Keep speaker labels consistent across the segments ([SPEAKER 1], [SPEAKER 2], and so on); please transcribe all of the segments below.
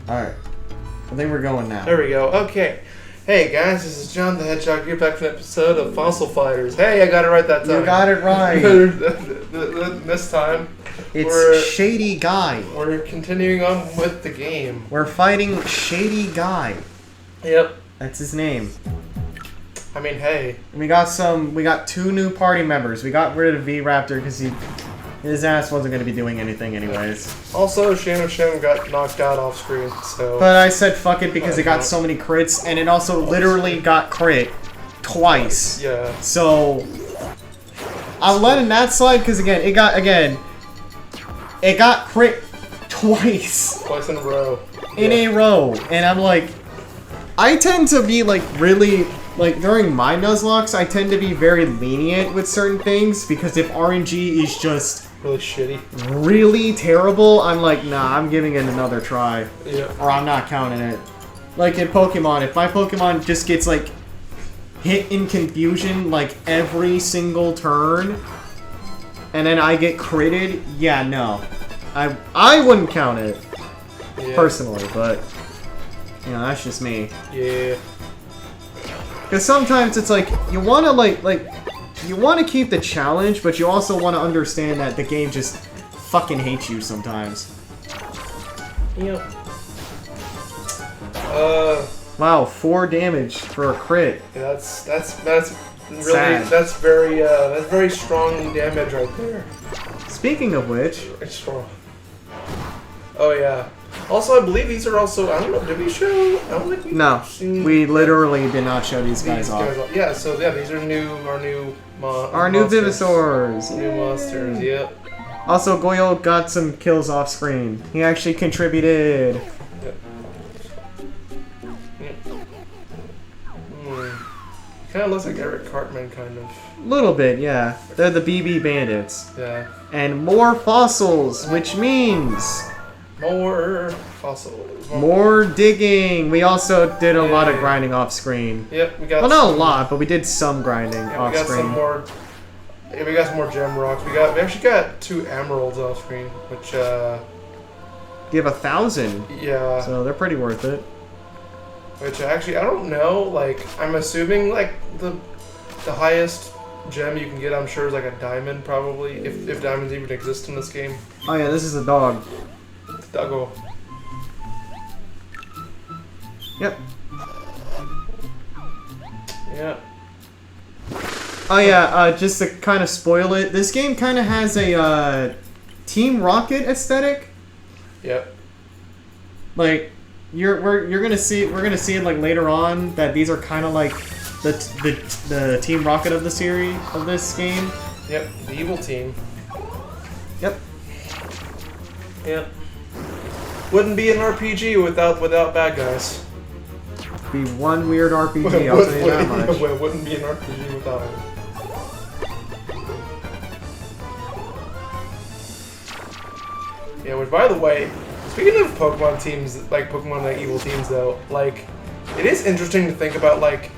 [SPEAKER 1] Alright. I think we're going now.
[SPEAKER 2] There we go. Okay. Hey guys, this is John the Hedgehog. You're back for an episode of Fossil Fighters. Hey, I got it right that time.
[SPEAKER 1] You got it right.
[SPEAKER 2] This time,
[SPEAKER 1] It's Shady Guy.
[SPEAKER 2] we're continuing on with the game.
[SPEAKER 1] We're fighting Shady Guy.
[SPEAKER 2] Yep.
[SPEAKER 1] That's his name.
[SPEAKER 2] I mean, hey.
[SPEAKER 1] We got 2 new party members. We got rid of V-Raptor because his ass wasn't going to be doing anything anyways.
[SPEAKER 2] Also, Shem got knocked out off screen, so...
[SPEAKER 1] But I said fuck it because it got so many crits, and it also literally got crit twice.
[SPEAKER 2] Yeah.
[SPEAKER 1] So I'm letting that slide because it got crit twice.
[SPEAKER 2] Twice in a row.
[SPEAKER 1] In a row. And I'm like, I tend to be like really, like during my Nuzlocke, I tend to be very lenient with certain things because if RNG is just
[SPEAKER 2] really shitty,
[SPEAKER 1] really terrible, I'm like, nah, I'm giving it another try.
[SPEAKER 2] Yeah.
[SPEAKER 1] Or I'm not counting it. Like in Pokemon, if my Pokemon just gets like hit in confusion like every single turn and then I get critted, yeah, no. I wouldn't count it personally, but you know, that's just me.
[SPEAKER 2] Yeah.
[SPEAKER 1] Because sometimes it's like you want to you want to keep the challenge, but you also want to understand that the game just fucking hates you sometimes.
[SPEAKER 2] Yep.
[SPEAKER 1] Wow, 4 damage for a crit.
[SPEAKER 2] Yeah, that's really
[SPEAKER 1] Sad.
[SPEAKER 2] that's very strong damage right there.
[SPEAKER 1] Speaking of which,
[SPEAKER 2] It's strong. Oh yeah. Also, I believe these are also. I don't know. Did we show? I don't think we.
[SPEAKER 1] no,
[SPEAKER 2] seen
[SPEAKER 1] we literally did not show these guys off.
[SPEAKER 2] Yeah. So yeah, these are our new
[SPEAKER 1] Monsters. Vivisaurs.
[SPEAKER 2] New monsters. Yep.
[SPEAKER 1] Also, Goyo got some kills off screen. He actually contributed.
[SPEAKER 2] Kind of looks like Eric Cartman, kind of.
[SPEAKER 1] Little bit, yeah. They're the BB Bandits.
[SPEAKER 2] Yeah.
[SPEAKER 1] And more fossils, which means
[SPEAKER 2] More fossils.
[SPEAKER 1] more digging. We also did a lot of grinding off screen.
[SPEAKER 2] Yep, we got.
[SPEAKER 1] Well, not a lot, but we did some grinding off
[SPEAKER 2] we got
[SPEAKER 1] screen.
[SPEAKER 2] some more. Yeah, we got some more gem rocks. We actually got 2 emeralds off screen, which
[SPEAKER 1] Give 1,000.
[SPEAKER 2] yeah.
[SPEAKER 1] So they're pretty worth it.
[SPEAKER 2] Which actually, I don't know, like, I'm assuming, like, the highest gem you can get, I'm sure, is, like, a diamond, probably, if diamonds even exist in this game.
[SPEAKER 1] Oh yeah, this is a dog.
[SPEAKER 2] Doggo.
[SPEAKER 1] Yep.
[SPEAKER 2] Yeah.
[SPEAKER 1] Oh yeah, just to kind of spoil it, this game kind of has a Team Rocket aesthetic.
[SPEAKER 2] Yep.
[SPEAKER 1] Like, we're gonna see it like later on that these are kind of like the Team Rocket of the series of this game.
[SPEAKER 2] Yep, the evil team.
[SPEAKER 1] Yep.
[SPEAKER 2] Yep. Wouldn't be an RPG without bad guys.
[SPEAKER 1] Be one weird RPG, I'll tell you that much.
[SPEAKER 2] Wouldn't be an RPG without it. Yeah, which, by the way, speaking of Pokemon teams, like Pokemon like evil teams, though, like, it is interesting to think about, like,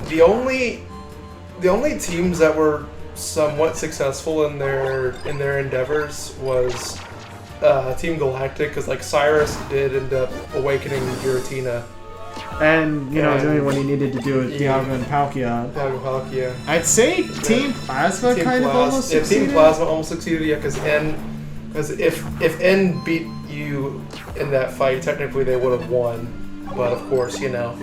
[SPEAKER 2] the only teams that were somewhat successful in their endeavors was Team Galactic, because like Cyrus did end up awakening Giratina.
[SPEAKER 1] And, you know, doing what he needed to do with Dialga and Palkia.
[SPEAKER 2] Palkia.
[SPEAKER 1] I'd say Team Plasma kind of almost succeeded.
[SPEAKER 2] Team Plasma almost succeeded, yeah, because if N beat you in that fight, technically they would have won. But of course, you know.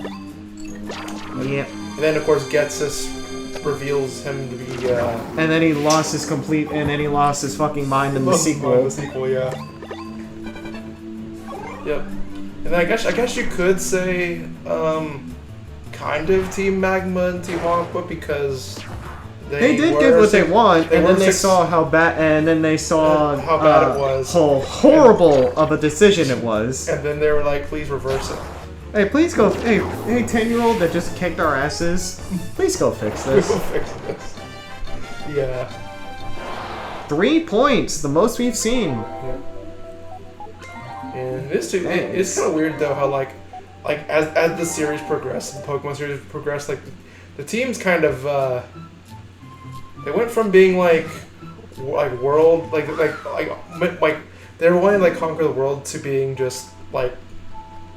[SPEAKER 1] Yep.
[SPEAKER 2] And then of course Getsus reveals him to be
[SPEAKER 1] and then he lost his fucking mind in the sequel.
[SPEAKER 2] The sequel, yeah. Yep. And then I guess you could say kind of Team Magma and Team Aqua, because
[SPEAKER 1] they did get what they want, and then they saw how bad, how
[SPEAKER 2] bad it was,
[SPEAKER 1] how horrible of a decision it was,
[SPEAKER 2] and then they were like, "Please reverse it."
[SPEAKER 1] Hey, please go. Hey, 10-year-old that just kicked our asses. Please go fix this.
[SPEAKER 2] We will fix this. Yeah.
[SPEAKER 1] 3 points, the most we've seen.
[SPEAKER 2] Yeah. And it's kind of weird though how like as the series progressed, the Pokemon series progressed, like the teams kind of they went from being like world like they were wanting to like conquer the world to being just like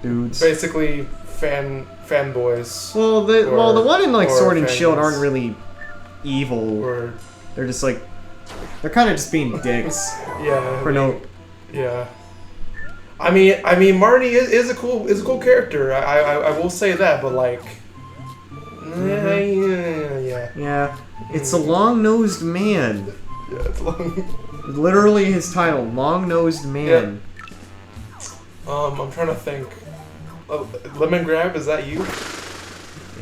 [SPEAKER 1] dudes.
[SPEAKER 2] Basically, fanboys.
[SPEAKER 1] Well, the one in like
[SPEAKER 2] or
[SPEAKER 1] Sword and Shield
[SPEAKER 2] fans.
[SPEAKER 1] aren't really evil.
[SPEAKER 2] Or
[SPEAKER 1] They're just like they're kind of just being dicks
[SPEAKER 2] yeah.
[SPEAKER 1] for no.
[SPEAKER 2] Yeah. I mean, Marnie is a cool character. I will say that, but like, yeah.
[SPEAKER 1] Yeah, it's a long-nosed man.
[SPEAKER 2] Yeah, it's long.
[SPEAKER 1] Literally his title, long-nosed man.
[SPEAKER 2] I'm trying to think. Lemon Grab, is that you?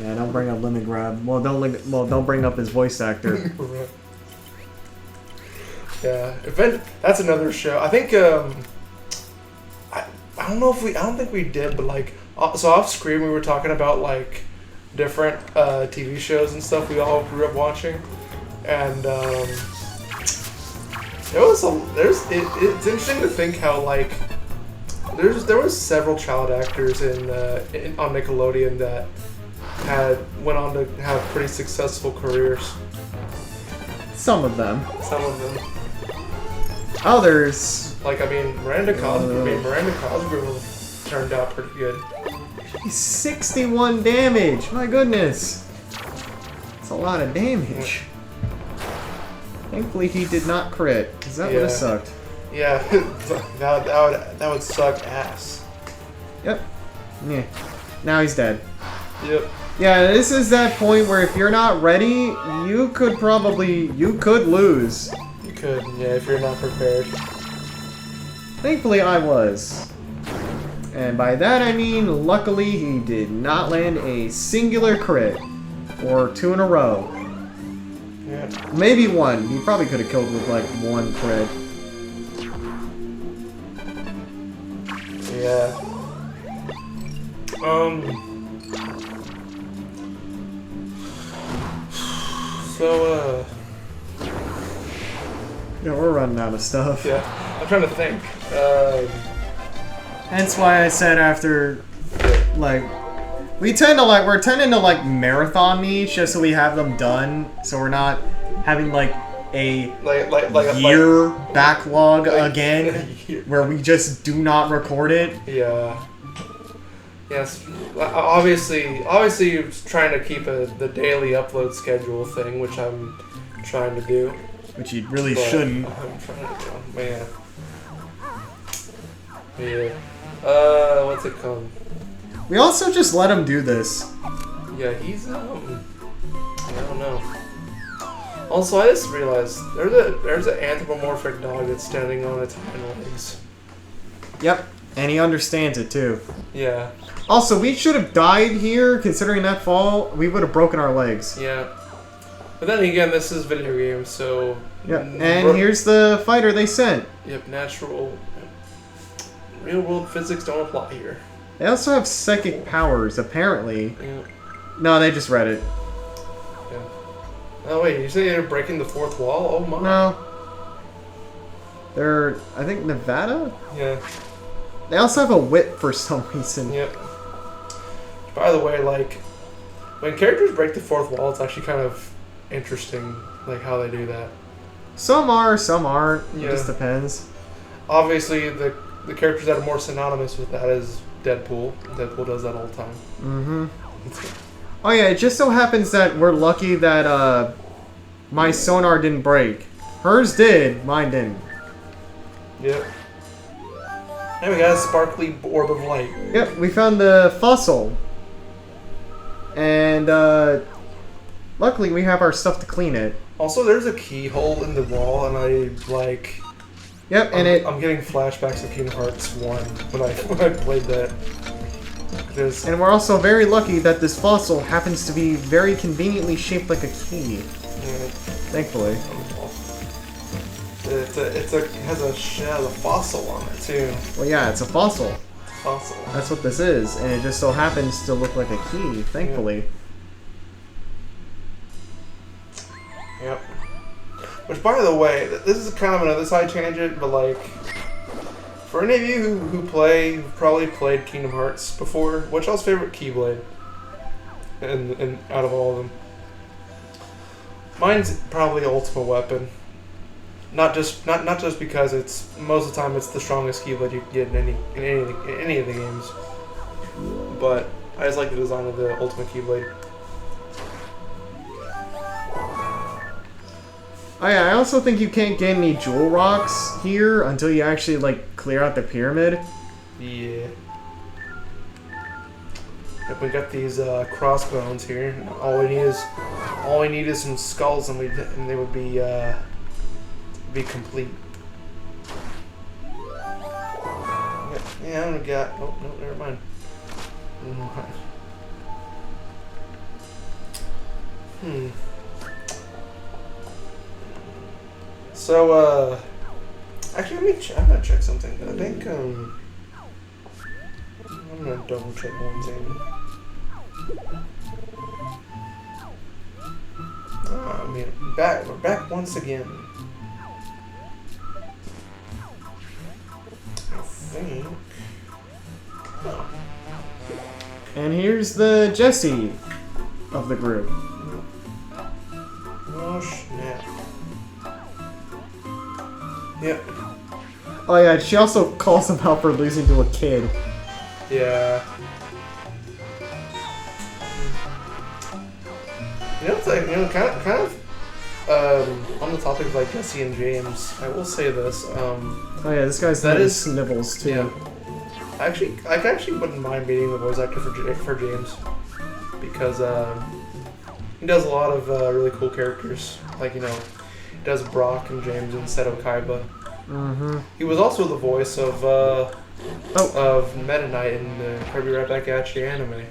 [SPEAKER 1] Yeah, don't bring up Lemon Grab. Well, don't bring up his voice actor.
[SPEAKER 2] Yeah, that's another show. I think I don't know if I don't think we did, but like so off screen we were talking about like different TV shows and stuff we all grew up watching, and it's interesting to think how like there was several child actors on Nickelodeon that went on to have pretty successful careers.
[SPEAKER 1] Some of them.
[SPEAKER 2] Some of them.
[SPEAKER 1] Others.
[SPEAKER 2] Like, I mean, Miranda Cosgrove turned out pretty good.
[SPEAKER 1] He's 61 damage. My goodness. That's a lot of damage. Thankfully, he did not crit, because that would have sucked.
[SPEAKER 2] Yeah, that would suck ass.
[SPEAKER 1] Yep. Yeah. Now he's dead.
[SPEAKER 2] Yep.
[SPEAKER 1] Yeah, this is that point where if you're not ready, you could lose.
[SPEAKER 2] You could, yeah, if you're not prepared.
[SPEAKER 1] Thankfully, I was. And by that I mean, luckily, he did not land a singular crit. Or 2 in a row.
[SPEAKER 2] Yeah.
[SPEAKER 1] Maybe 1. He probably could have killed with, like, 1 crit.
[SPEAKER 2] Yeah. So,
[SPEAKER 1] Yeah, we're running out of stuff.
[SPEAKER 2] yeah, I'm trying to think.
[SPEAKER 1] Hence why I said after, like, we're tending to like marathon these just so we have them done, so we're not having like a year backlog again, where we just do not record it.
[SPEAKER 2] Yeah. Yes. Obviously, you're trying to keep the daily upload schedule thing, which I'm trying to do.
[SPEAKER 1] Which you really
[SPEAKER 2] But
[SPEAKER 1] shouldn't.
[SPEAKER 2] I'm trying to do, man. Yeah. What's it called?
[SPEAKER 1] We also just let him do this.
[SPEAKER 2] Yeah, he's I don't know. Also, I just realized there's an anthropomorphic dog that's standing on its hind legs.
[SPEAKER 1] Yep, and he understands it too.
[SPEAKER 2] Yeah.
[SPEAKER 1] Also, we should have died here, considering that fall. We would have broken our legs.
[SPEAKER 2] Yeah. But then again, this is video games, so.
[SPEAKER 1] Yep, and here's the fighter they sent.
[SPEAKER 2] Yep, natural. Real world physics don't apply here.
[SPEAKER 1] They also have psychic powers, apparently.
[SPEAKER 2] Yeah.
[SPEAKER 1] No, they just read it.
[SPEAKER 2] Yeah. Oh wait, you say they're breaking the fourth wall? Oh my.
[SPEAKER 1] No. They're, I think, Nevada?
[SPEAKER 2] Yeah.
[SPEAKER 1] They also have a whip for some reason.
[SPEAKER 2] Yep. By the way, like, when characters break the fourth wall, it's actually kind of interesting, like, how they do that.
[SPEAKER 1] Some are, some aren't. It
[SPEAKER 2] Yeah.
[SPEAKER 1] just depends.
[SPEAKER 2] Obviously, the characters that are more synonymous with that is Deadpool. Deadpool does that all the time.
[SPEAKER 1] Mm-hmm. Oh yeah, it just so happens that we're lucky that, my sonar didn't break. Hers did, mine didn't.
[SPEAKER 2] Yep. And we got a sparkly orb of light.
[SPEAKER 1] Yep, we found the fossil. And, luckily we have our stuff to clean it.
[SPEAKER 2] Also, there's a keyhole in the wall, and I, like...
[SPEAKER 1] Yep, and
[SPEAKER 2] I'm getting flashbacks of Kingdom Hearts 1 when I played that.
[SPEAKER 1] And we're also very lucky that this fossil happens to be very conveniently shaped like a key.
[SPEAKER 2] Yeah.
[SPEAKER 1] Thankfully.
[SPEAKER 2] It has a fossil on it too.
[SPEAKER 1] Well, yeah, it's a fossil.
[SPEAKER 2] Fossil.
[SPEAKER 1] That's what this is, and it just so happens to look like a key. Thankfully.
[SPEAKER 2] Yep. Which, by the way, this is kind of another side tangent, but like, for any of you who've probably played Kingdom Hearts before, what's y'all's favorite Keyblade? And out of all of them, mine's probably Ultimate Weapon. Not just because it's most of the time it's the strongest Keyblade you can get in any of the games, but I just like the design of the Ultimate Keyblade.
[SPEAKER 1] Oh yeah, I also think you can't get any jewel rocks here until you actually like clear out the pyramid.
[SPEAKER 2] Yeah. Yep, we got these crossbones here. All we need is some skulls, and they would be complete. Yeah, I got. Oh no, never mind. So, actually, I'm gonna check something. I think, I'm gonna double check one thing. Oh, I mean, we're back once again. I think.
[SPEAKER 1] And here's the Jessie of the group.
[SPEAKER 2] Oh, snap. Yep.
[SPEAKER 1] Oh yeah, she also calls him out for losing to a kid.
[SPEAKER 2] Yeah. You know, it's like, kind of, on the topic of like Jesse and James, I will say this.
[SPEAKER 1] Oh yeah, this guy's name is Snivels too.
[SPEAKER 2] Yeah. I actually wouldn't mind meeting the voice actor for James, because he does a lot of really cool characters. Like, he does Brock and James and Seto Kaiba.
[SPEAKER 1] Mm-hmm.
[SPEAKER 2] He was also the voice of Meta Knight in the Kirby Right Back at You anime.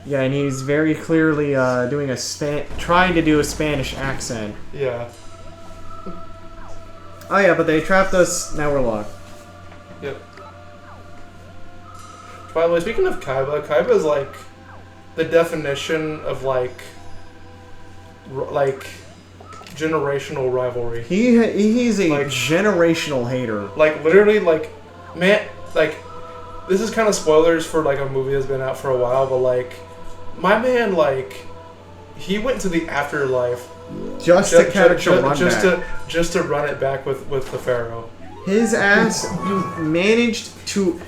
[SPEAKER 1] Yeah, and he's very clearly doing trying to do a Spanish accent.
[SPEAKER 2] Yeah.
[SPEAKER 1] Oh yeah, but they trapped us. Now we're locked.
[SPEAKER 2] Yep. By the way, speaking of Kaiba is like the definition of like generational rivalry.
[SPEAKER 1] He's a
[SPEAKER 2] like,
[SPEAKER 1] generational hater.
[SPEAKER 2] Like, literally, like, man, like, this is kind of spoilers for like a movie that's been out for a while, but like, my man, like, he went to the afterlife
[SPEAKER 1] just to catch a run back.
[SPEAKER 2] Just to run it back with the Pharaoh.
[SPEAKER 1] His ass managed to.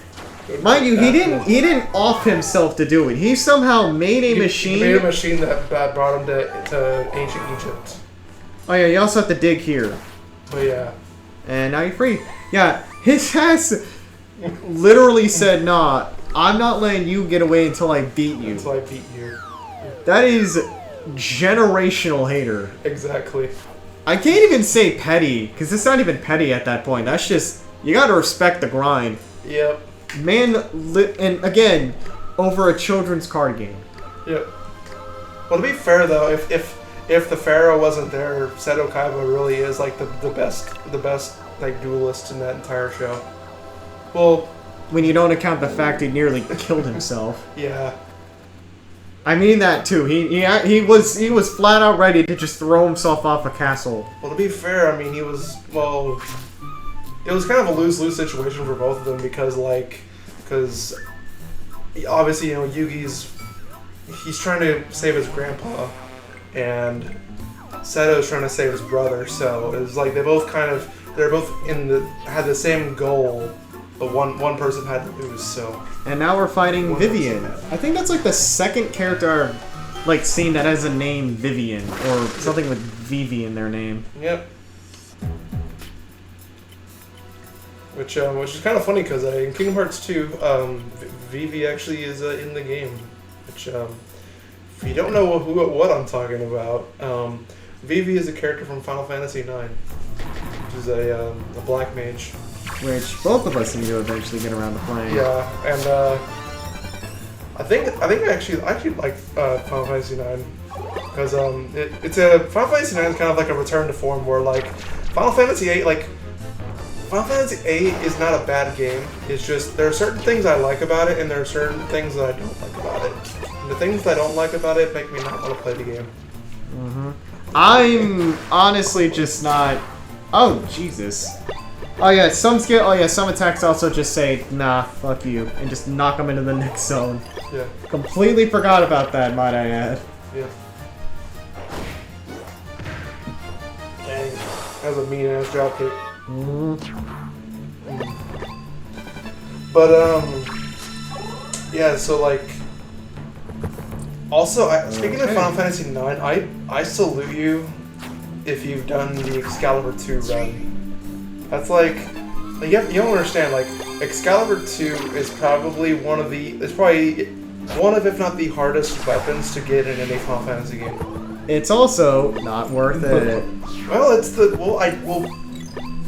[SPEAKER 1] Mind you, he didn't off himself to do it. He somehow made a machine.
[SPEAKER 2] He made a machine that brought him to ancient Egypt.
[SPEAKER 1] Oh yeah, you also have to dig here.
[SPEAKER 2] Oh yeah.
[SPEAKER 1] And now you're free. Yeah, his ass literally said, "Nah, I'm not letting you get away until I beat you."
[SPEAKER 2] Until I beat you.
[SPEAKER 1] That is generational hater.
[SPEAKER 2] Exactly.
[SPEAKER 1] I can't even say petty, because it's not even petty at that point. That's just, you gotta respect the grind.
[SPEAKER 2] Yep.
[SPEAKER 1] Man, and again, over a children's card game.
[SPEAKER 2] Yep. Well, to be fair though, if the Pharaoh wasn't there, Seto Kaiba really is like the best like duelist in that entire show. Well,
[SPEAKER 1] when you don't account the fact he nearly killed himself.
[SPEAKER 2] Yeah.
[SPEAKER 1] I mean that too. He was flat out ready to just throw himself off a castle.
[SPEAKER 2] Well, to be fair, I mean it was kind of a lose-lose situation for both of them because obviously Yugi's he's trying to save his grandpa, and Seto's trying to save his brother. So it was like they're both had the same goal, but one person had to lose. So.
[SPEAKER 1] And now we're fighting Vivian. I think that's like the second character I've like seen that has a name Vivian or something with Vivi in their name.
[SPEAKER 2] Yep. Which is kind of funny because in Kingdom Hearts 2, Vivi actually is in the game. Which, if you don't know what I'm talking about, Vivi is a character from Final Fantasy IX, which is a black mage.
[SPEAKER 1] Which both of us need to eventually get around to playing.
[SPEAKER 2] Yeah, and I think I actually like Final Fantasy IX because Final Fantasy IX is kind of like a return to form where like Final Fantasy VIII is not a bad game. It's just there are certain things I like about it, and there are certain things that I don't like about it. And the things that I don't like about it make me not want to play the game.
[SPEAKER 1] Mm-hmm. I'm honestly just not. Oh Jesus. Oh yeah, some attacks also just say, nah, fuck you, and just knock them into the next zone.
[SPEAKER 2] Yeah.
[SPEAKER 1] Completely forgot about that, might I add.
[SPEAKER 2] Yeah. Dang. That was a mean-ass dropkick.
[SPEAKER 1] Mm-hmm.
[SPEAKER 2] But, yeah, so, like, Also, speaking of
[SPEAKER 1] Okay.
[SPEAKER 2] Final Fantasy IX, I salute you if you've done the Excalibur 2 run. That's like you don't understand. Like Excalibur 2 is probably it's probably one of, if not the hardest weapons to get in any Final Fantasy game.
[SPEAKER 1] It's also not worth it.
[SPEAKER 2] Well,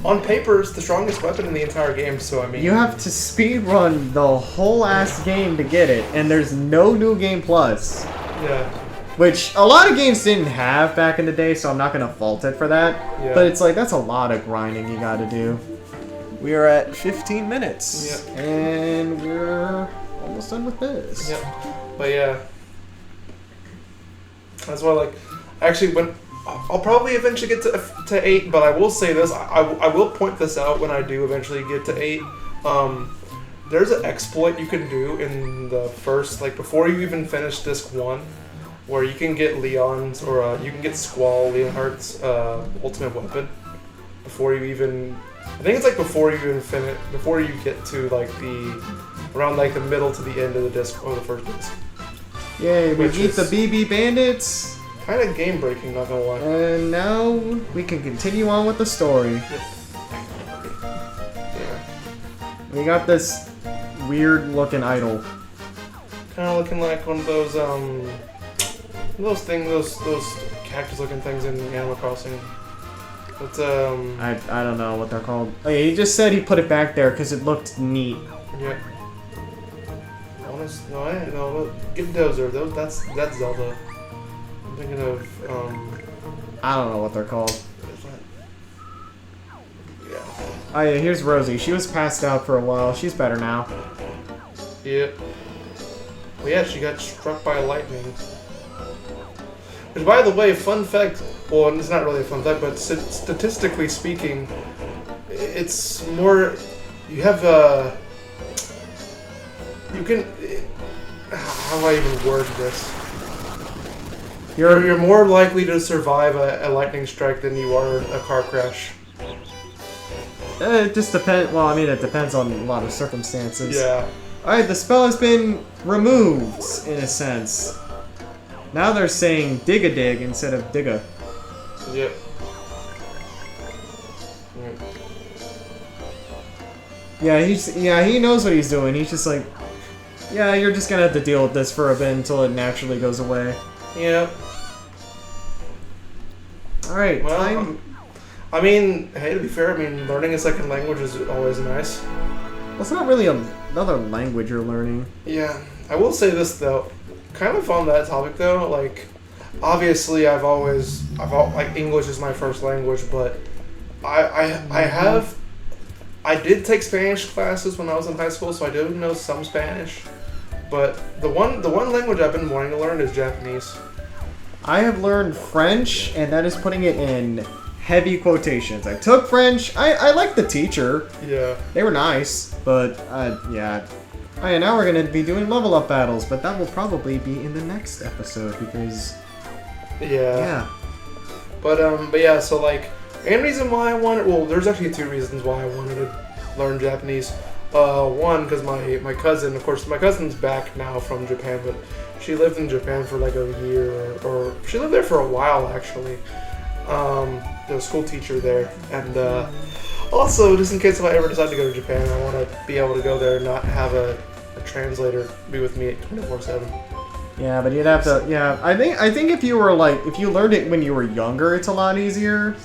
[SPEAKER 2] on paper, it's the strongest weapon in the entire game. So I mean,
[SPEAKER 1] You have to speedrun the whole ass game to get it, and there's no New Game Plus.
[SPEAKER 2] yeah.
[SPEAKER 1] Which a lot of games didn't have back in the day, so I'm not gonna fault it for that.
[SPEAKER 2] Yeah.
[SPEAKER 1] But it's like, that's a lot of grinding you gotta do. We are at 15 minutes.
[SPEAKER 2] Yep.
[SPEAKER 1] And we're almost done with this.
[SPEAKER 2] Yep. But yeah. That's why, like, actually, I'll probably eventually get to 8, but I will say this, I will point this out when I do eventually get to 8. There's an exploit you can do in the first, like, before you even finish Disc 1, where you can get Leon's, or you can get Squall, Leonhardt's ultimate weapon, before you even, I think it's like before you even finish, before you get to, like, around, like, the middle to the end of the disc, or the first disc.
[SPEAKER 1] Yay, we
[SPEAKER 2] Which
[SPEAKER 1] beat the
[SPEAKER 2] is-
[SPEAKER 1] BB Bandits.
[SPEAKER 2] Kind of game breaking, not gonna lie.
[SPEAKER 1] And now we can continue on with the story.
[SPEAKER 2] Yeah.
[SPEAKER 1] We got this weird looking idol.
[SPEAKER 2] Kind of looking like one of those those cactus looking things in Animal Crossing. But
[SPEAKER 1] I don't know what they're called. Oh, yeah, he just said he put it back there because it looked neat.
[SPEAKER 2] yeah. No, get Dozer. That's Zelda. I'm thinking of
[SPEAKER 1] I don't know what they're called.
[SPEAKER 2] yeah.
[SPEAKER 1] Oh yeah, here's Rosie. She was passed out for a while. She's better now.
[SPEAKER 2] Yeah. Well, yeah, she got struck by lightning. Which, by the way, fun fact. Well, it's not really a fun fact, but statistically speaking, it's more. You have you can. How do I even word this? You're more likely to survive a lightning strike than you are a car crash.
[SPEAKER 1] It just depends. Well, I mean, it depends on a lot of circumstances.
[SPEAKER 2] Yeah.
[SPEAKER 1] Alright, the spell has been removed, in a sense. Now they're saying dig-a-dig instead of digga.
[SPEAKER 2] Yep.
[SPEAKER 1] Yeah, he knows what he's doing. He's just like, yeah, you're just gonna have to deal with this for a bit until it naturally goes away.
[SPEAKER 2] Yep.
[SPEAKER 1] Alright,
[SPEAKER 2] Well,
[SPEAKER 1] time.
[SPEAKER 2] I mean, hey, to be fair, I mean, learning a second language is always nice.
[SPEAKER 1] Well, it's not really another language you're learning.
[SPEAKER 2] Yeah, I will say this though, kind of on that topic though, like, obviously like English is my first language, but I did take Spanish classes when I was in high school, so I do know some Spanish. But the one language I've been wanting to learn is Japanese.
[SPEAKER 1] I have learned French, and that is putting it in heavy quotations. I took French. I liked the teacher.
[SPEAKER 2] Yeah.
[SPEAKER 1] They were nice, but yeah. Alright, now we're gonna be doing level up battles, but that will probably be in the next episode because yeah.
[SPEAKER 2] But yeah, so like, and reason why I wanted, well, there's actually 2 reasons why I wanted to learn Japanese. One, because my cousin, of course, my cousin's back now from Japan, but she lived in Japan for like a year, or she lived there for a while actually. The school teacher there, and also, just in case if I ever decide to go to Japan, I want to be able to go there and not have a translator be with me 24/7.
[SPEAKER 1] Yeah, but you'd have to. Yeah, I think if you learned it when you were younger, it's a lot easier.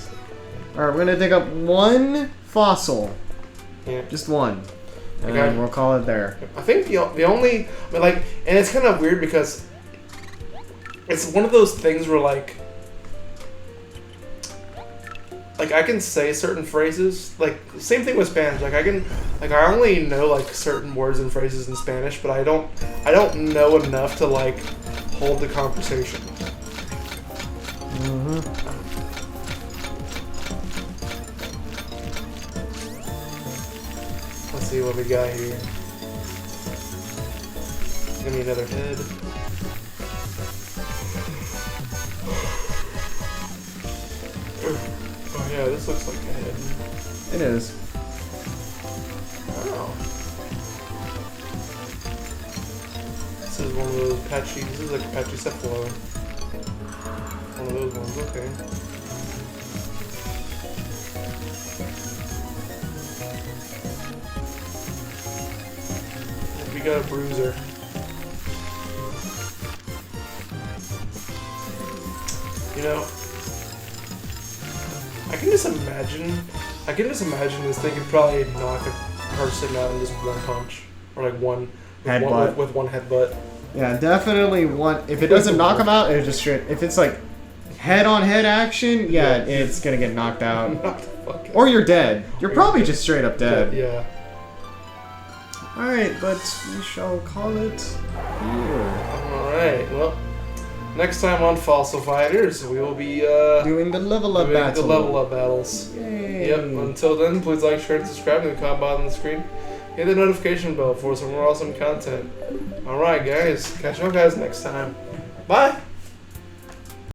[SPEAKER 1] All right, we're gonna dig up one fossil.
[SPEAKER 2] Yeah.
[SPEAKER 1] Just one. And
[SPEAKER 2] Okay.
[SPEAKER 1] we'll call it there.
[SPEAKER 2] I think the only, but like, and it's kind of weird because it's one of those things where like I can say certain phrases, like same thing with Spanish. Like I only know like certain words and phrases in Spanish, but I don't know enough to like hold the conversation. Let's see what we got here. Give me another head. Oh yeah, this looks like a head.
[SPEAKER 1] It is.
[SPEAKER 2] Oh. This is one of those patchy. This is like a patchy Cephalo. One of those ones. Okay. We got a bruiser. You know, I can just imagine this thing could probably knock a person out in just one punch. Or like one
[SPEAKER 1] Headbutt.
[SPEAKER 2] with one headbutt.
[SPEAKER 1] Yeah, definitely one. If it doesn't knock him out, it just straight. If it's like head-on-head action, yeah, it's gonna get knocked out.
[SPEAKER 2] Knock the fuck out.
[SPEAKER 1] Or you're dead. You're probably just straight up dead.
[SPEAKER 2] Yeah.
[SPEAKER 1] Alright, but we shall call it here.
[SPEAKER 2] Alright, well, next time on Fossil Fighters, we will be
[SPEAKER 1] Doing the level up
[SPEAKER 2] doing
[SPEAKER 1] battle.
[SPEAKER 2] the level up battles.
[SPEAKER 1] Yay.
[SPEAKER 2] Yep, until then, please like, share, and subscribe to the comment button on the screen. Hit the notification bell for some more awesome content. Alright, guys. Catch you guys next time. Bye!